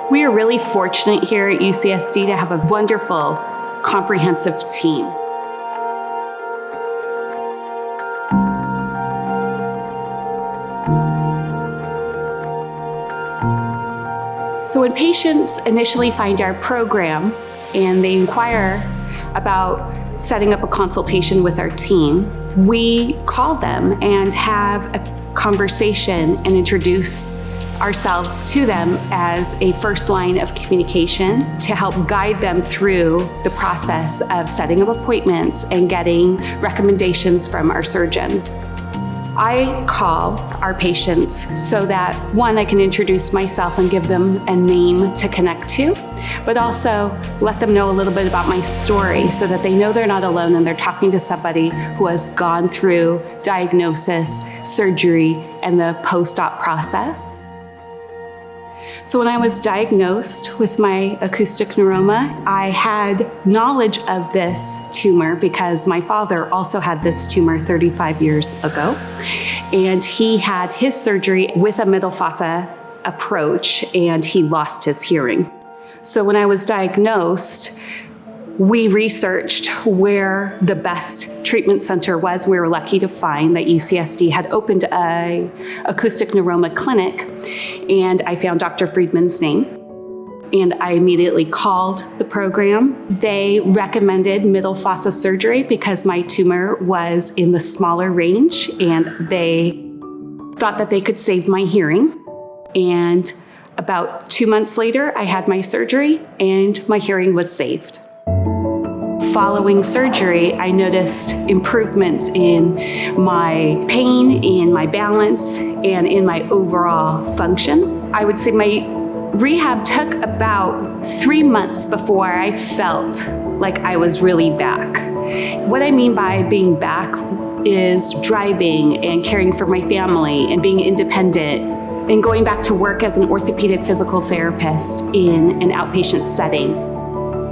We are really fortunate here at UCSD to have a wonderful, comprehensive team. So when patients initially find our program and they inquire about setting up a consultation with our team, we call them and have a conversation and introduce ourselves to them as a first line of communication to help guide them through the process of setting up appointments and getting recommendations from our surgeons. I call our patients so that, one, I can introduce myself and give them a name to connect to, but also let them know a little bit about my story so that they know they're not alone and they're talking to somebody who has gone through diagnosis, surgery, and the post-op process. So when I was diagnosed with my acoustic neuroma, I had knowledge of this tumor because my father also had this tumor 35 years ago. And he had his surgery with a middle fossa approach and he lost his hearing. So when I was diagnosed, we researched where the best treatment center was. We were lucky to find that UCSD had opened an acoustic neuroma clinic, and I found Dr. Friedman's name. And I immediately called the program. They recommended middle fossa surgery because my tumor was in the smaller range, and they thought that they could save my hearing. And about 2 months later, I had my surgery, and my hearing was saved. Following surgery, I noticed improvements in my pain, in my balance, and in my overall function. I would say my rehab took about 3 months before I felt like I was really back. What I mean by being back is driving and caring for my family and being independent and going back to work as an orthopedic physical therapist in an outpatient setting.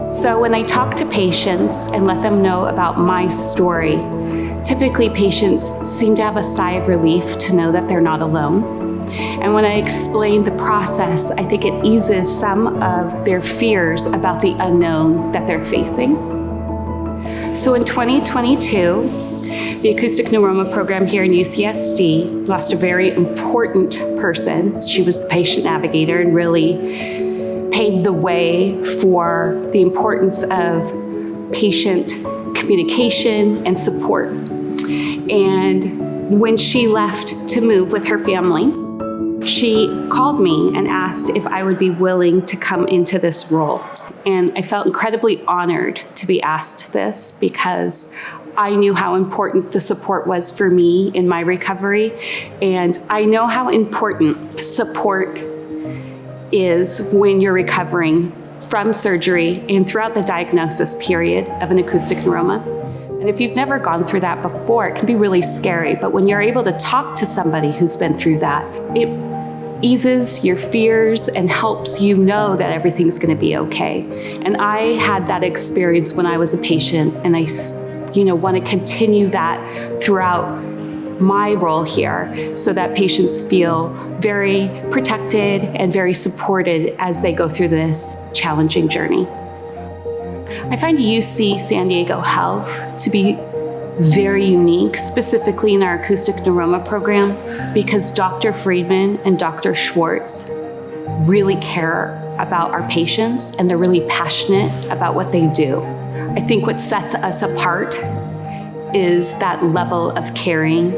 So when I talk to patients and let them know about my story, typically patients seem to have a sigh of relief to know that they're not alone. And when I explain the process, I think it eases some of their fears about the unknown that they're facing. So in 2022, the Acoustic Neuroma program here in UCSD lost a very important person. She was the patient navigator and really paved the way for the importance of patient communication and support. And when she left to move with her family, she called me and asked if I would be willing to come into this role. And I felt incredibly honored to be asked this because I knew how important the support was for me in my recovery. And I know how important support is when you're recovering from surgery and throughout the diagnosis period of an acoustic neuroma. And if you've never gone through that before, it can be really scary. But when you're able to talk to somebody who's been through that, it eases your fears and helps you know that everything's going to be okay. And I had that experience when I was a patient, and I want to continue that throughout my role here so that patients feel very protected and very supported as they go through this challenging journey. I find UC San Diego Health to be very unique, specifically in our acoustic neuroma program, because Dr. Friedman and Dr. Schwartz really care about our patients and they're really passionate about what they do. I think what sets us apart is that level of caring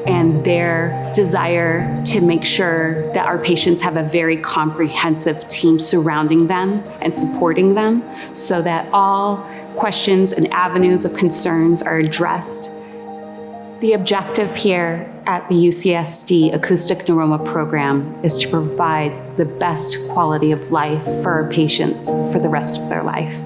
and their desire to make sure that our patients have a very comprehensive team surrounding them and supporting them so that all questions and avenues of concerns are addressed. The objective here at the UCSD Acoustic Neuroma program is to provide the best quality of life for our patients for the rest of their life.